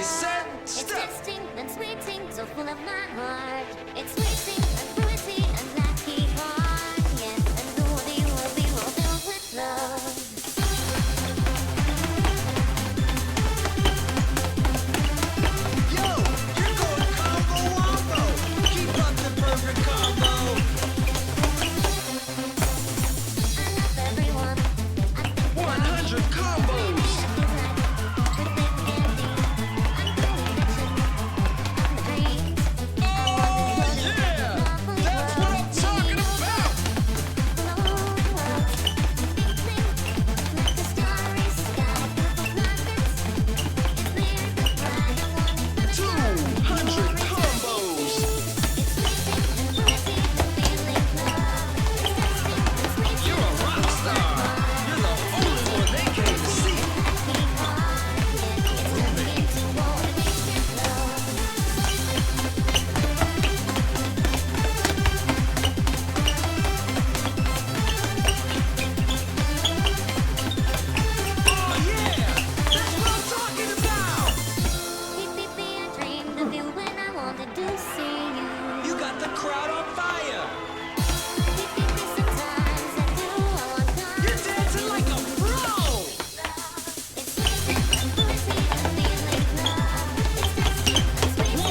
set, It's step. tasting and sweeting, so full of my heart. It's sweeting and fruity and lucky heart. Yeah, and the world will be more filled with love. Yo, you're going combo wombo. Keep up the perfect combo. I love everyone. I think 100 combos. Oh yeah, that's what I'm talking about. Two hundred combos. You're a rock star. You're the only one they came to see. Oh yeah, that's what I'm talking about. You got the crowd on fire. You're dancing like a pro.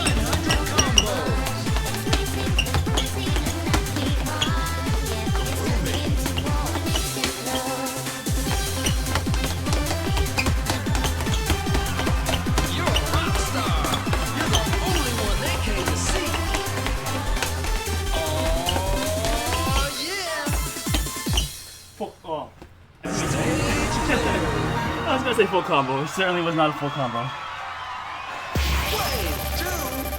100 combos. You're a rock star. You're the only one they came to see. Oh yeah. Oh. I was gonna say full combo. It certainly was not a full combo. Wave two,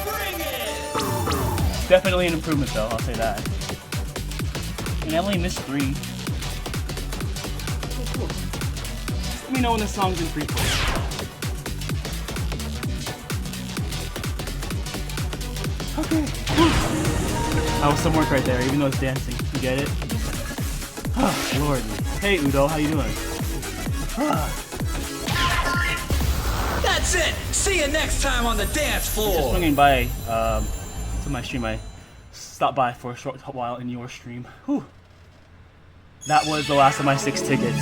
bring it. Definitely an improvement though, I'll say that. And I only missed 3. Let me know when the song's in free play. Okay. That was some work right there, even though it's dancing. You get it? Oh, Lord. Hey Udo, how you doing? That's it. See you next time on the dance Just floor. swinging by to my stream. I stopped by for a short while in your stream. Whew. That was the last of my 6 tickets.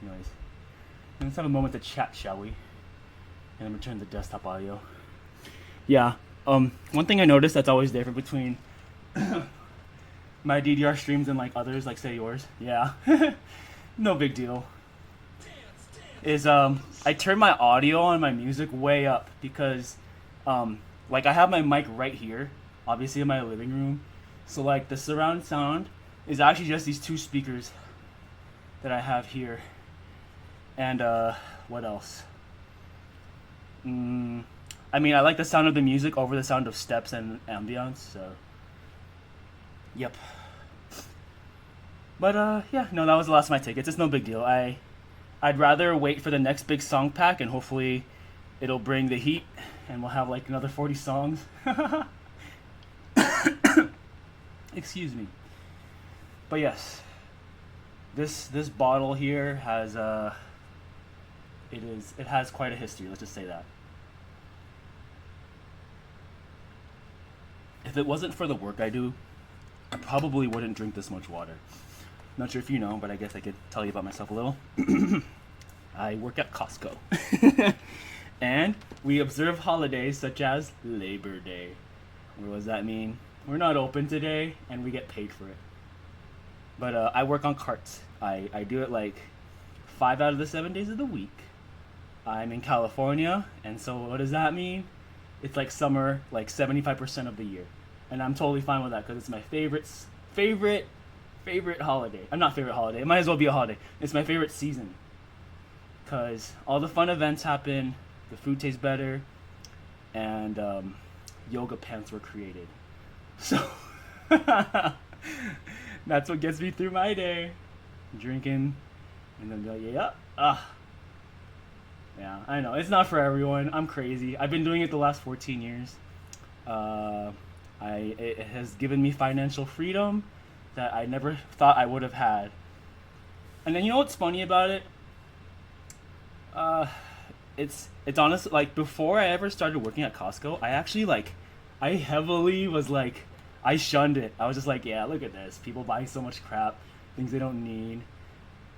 Anyways, let's have a moment to chat, shall we? And then return the desktop audio. Yeah. One thing I noticed that's always different between my DDR streams and like others, like say yours. Yeah. No big deal. Is I turn my audio on my music way up because like I have my mic right here, obviously in my living room. So like the surround sound is actually just these 2 speakers that I have here. And what else? I mean, I like the sound of the music over the sound of steps and ambience, so yep. But yeah, no, that was the last of my tickets. It's no big deal. I'd rather wait for the next big song pack and hopefully it'll bring the heat and we'll have like another 40 songs. Excuse me. But yes, this bottle here has it has quite a history, let's just say that. If it wasn't for the work I do, I probably wouldn't drink this much water. Not sure if you know, but I guess I could tell you about myself a little. I work at Costco. And we observe holidays such as Labor Day. What does that mean? We're not open today and we get paid for it. But I work on carts. I do it like 5 out of the 7 days of the week. I'm in California, and so what does that mean? It's like summer, like 75% of the year. And I'm totally fine with that because it's my favorite holiday. I'm not favorite holiday. It might as well be a holiday. It's my favorite season. Because all the fun events happen, the food tastes better, and yoga pants were created. So that's what gets me through my day. Drinking, and then be like, yeah, I know. It's not for everyone. I'm crazy. I've been doing it the last 14 years. It has given me financial freedom that I never thought I would have had. And then you know what's funny about it? it's honest, like before I ever started working at Costco, I actually like I heavily was like I shunned it. I was just like, yeah, look at this. People buying so much crap, things they don't need.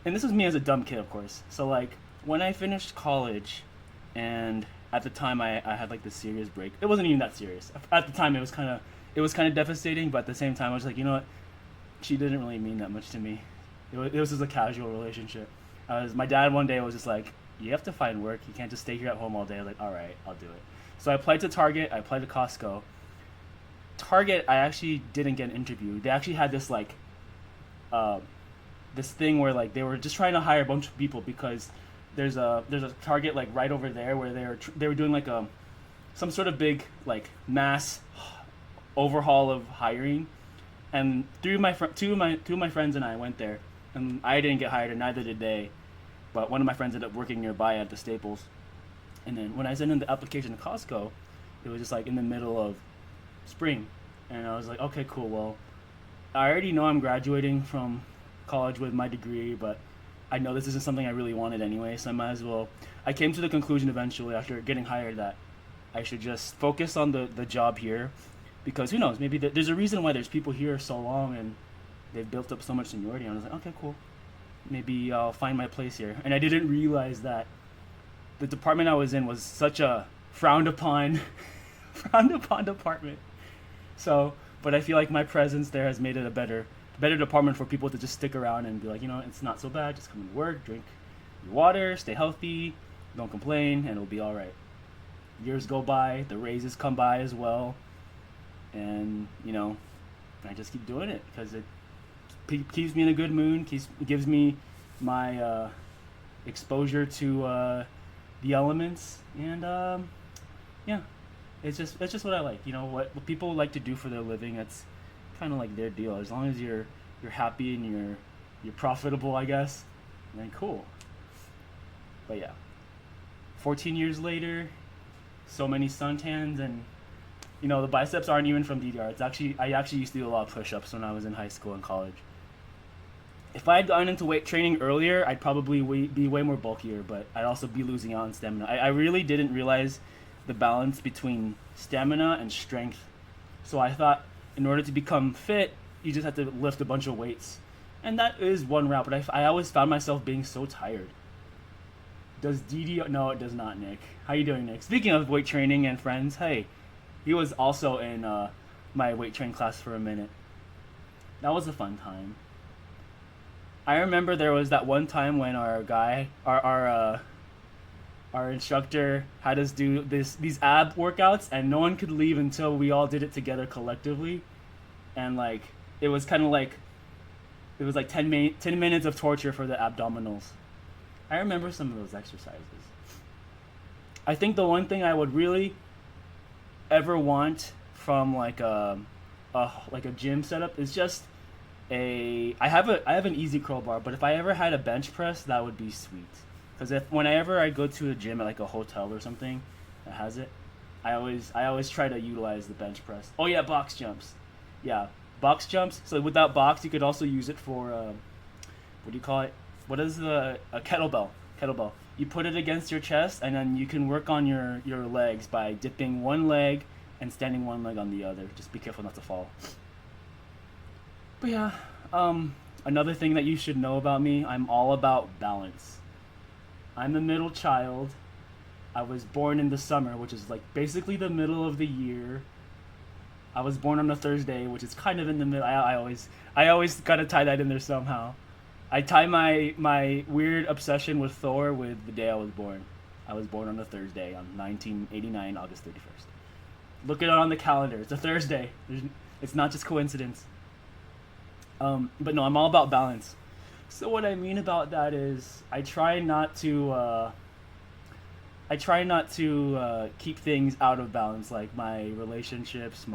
And this was me as a dumb kid, of course. So like when I finished college, and at the time I had like this serious break. It wasn't even that serious. At the time it was kind of devastating, but at the same time I was like, you know what? She didn't really mean that much to me. It was just a casual relationship. My dad one day was just like, you have to find work. You can't just stay here at home all day. I was like, all right, I'll do it. So I applied to Target. I applied to Costco. Target, I actually didn't get an interview. They actually had this like, this thing where like they were just trying to hire a bunch of people because there's a Target like right over there where they were doing like some sort of big like mass overhaul of hiring, and two of my friends and I went there, and I didn't get hired and neither did they, but one of my friends ended up working nearby at the Staples. And then when I sent in the application to Costco, it was just like in the middle of spring, and I was like, okay, cool. Well, I already know I'm graduating from college with my degree, but I know this isn't something I really wanted anyway, so I might as well. I came to the conclusion eventually after getting hired that I should just focus on the job here, because who knows, maybe there's a reason why there's people here so long and they've built up so much seniority. And I was like, okay, cool. Maybe I'll find my place here. And I didn't realize that the department I was in was such a frowned upon department. So, but I feel like my presence there has made it a better department for people to just stick around and be like, you know, it's not so bad. Just come to work, drink your water, stay healthy, don't complain, and it'll be all right. Years go by, the raises come by as well, and you know, I just keep doing it because it keeps me in a good mood. Gives me my exposure to the elements, and yeah, it's just what I like. You know, what people like to do for their living. It's kind of like their deal. As long as you're happy and you're profitable, I guess, then cool. But yeah, 14 years later, so many suntans, and you know the biceps aren't even from DDR. I actually used to do a lot of push-ups when I was in high school and college. If I had gotten into weight training earlier, I'd probably be way more bulkier, but I'd also be losing out on stamina. I really didn't realize the balance between stamina and strength. So I thought in order to become fit, you just have to lift a bunch of weights. And that is one route, but I always found myself being so tired. Does DDR... No, it does not, Nick. How you doing, Nick? Speaking of weight training and friends, hey, he was also in my weight training class for a minute. That was a fun time. I remember there was that one time when our instructor had us do these ab workouts, and no one could leave until we all did it together collectively, and like it was kind of like 10 minutes of torture for the abdominals. I remember some of those exercises. I think the one thing I would really ever want from like a gym setup is just I have an easy curl bar, but if I ever had a bench press, that would be sweet. Because whenever I go to a gym at like a hotel or something that has it, I always try to utilize the bench press. Oh yeah, box jumps. Yeah, box jumps. So without box, you could also use it for what do you call it? What is a kettlebell? Kettlebell. You put it against your chest, and then you can work on your legs by dipping one leg and standing one leg on the other. Just be careful not to fall. But yeah, another thing that you should know about me, I'm all about balance. I'm a middle child. I was born in the summer, which is like basically the middle of the year. I was born on a Thursday, which is kind of in the middle. I always gotta tie that in there somehow. I tie my weird obsession with Thor with the day I was born. I was born on a Thursday on 1989, August 31st. Look it on the calendar. It's a Thursday. It's not just coincidence. But no, I'm all about balance. So what I mean about that is I try not to keep things out of balance, like my relationships.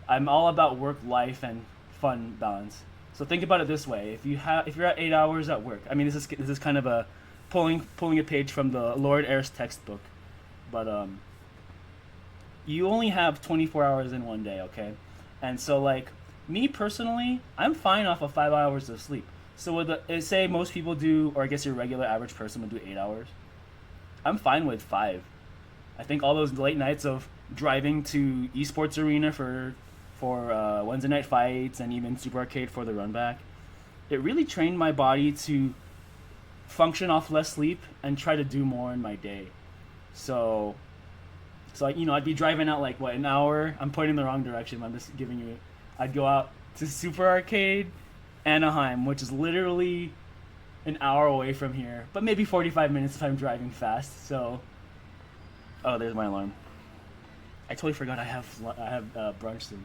I'm all about work life and fun balance. So think about it this way: if you're at 8 hours at work, I mean this is kind of a pulling a page from the Lord Ayres textbook, but you only have 24 hours in one day, okay? And so like me personally, I'm fine off of 5 hours of sleep. So say most people do, or I guess your regular average person would do 8 hours. I'm fine with 5. I think all those late nights of driving to esports arena for Wednesday night fights and even Super Arcade for the run back, it really trained my body to function off less sleep and try to do more in my day. So I'd be driving out like an hour. I'm pointing the wrong direction. I'm just giving you. I'd go out to Super Arcade, Anaheim, which is literally an hour away from here, but maybe 45 minutes if I'm driving fast. So, oh, there's my alarm. I totally forgot I have brunch soon.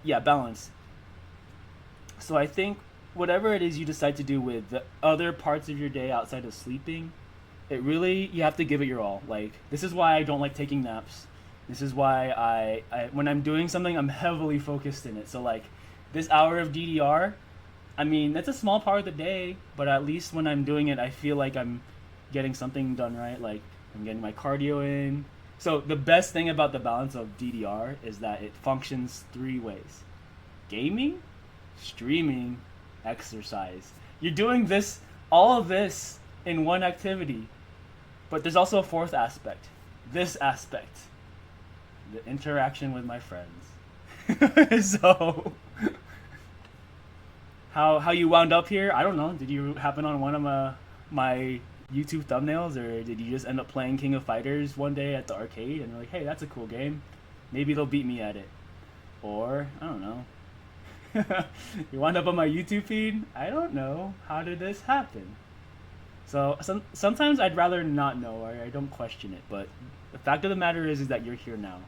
Yeah, balance. So I think whatever it is you decide to do with the other parts of your day outside of sleeping, it really, you have to give it your all. Like, this is why I don't like taking naps. This is why I when I'm doing something, I'm heavily focused in it. So like this hour of DDR, I mean, that's a small part of the day, but at least when I'm doing it, I feel like I'm getting something done right. Like, I'm getting my cardio in. So the best thing about the balance of DDR is that it functions 3 ways: gaming, streaming, exercise. You're doing this, all of this in one activity. But there's also a 4th aspect. This aspect. The interaction with my friends. So, how you wound up here, I don't know. Did you happen on one of my YouTube thumbnails, or did you just end up playing King of Fighters one day at the arcade and you're like, hey, that's a cool game. Maybe they'll beat me at it. Or, I don't know. You wound up on my YouTube feed? I don't know. How did this happen? So sometimes I'd rather not know, or I don't question it. But the fact of the matter is that you're here now.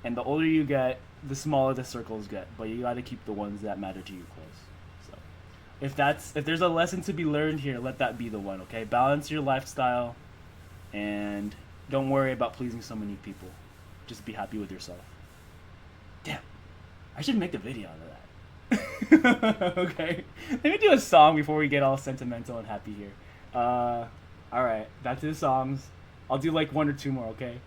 And the older you get, the smaller the circles get. But you got to keep the ones that matter to you close. So if there's a lesson to be learned here, let that be the one. Okay, balance your lifestyle, and don't worry about pleasing so many people. Just be happy with yourself. Damn, I should make a video out of that. Okay, let me do a song before we get all sentimental and happy here. All right, back to the songs. I'll do like 1 or 2 more. Okay.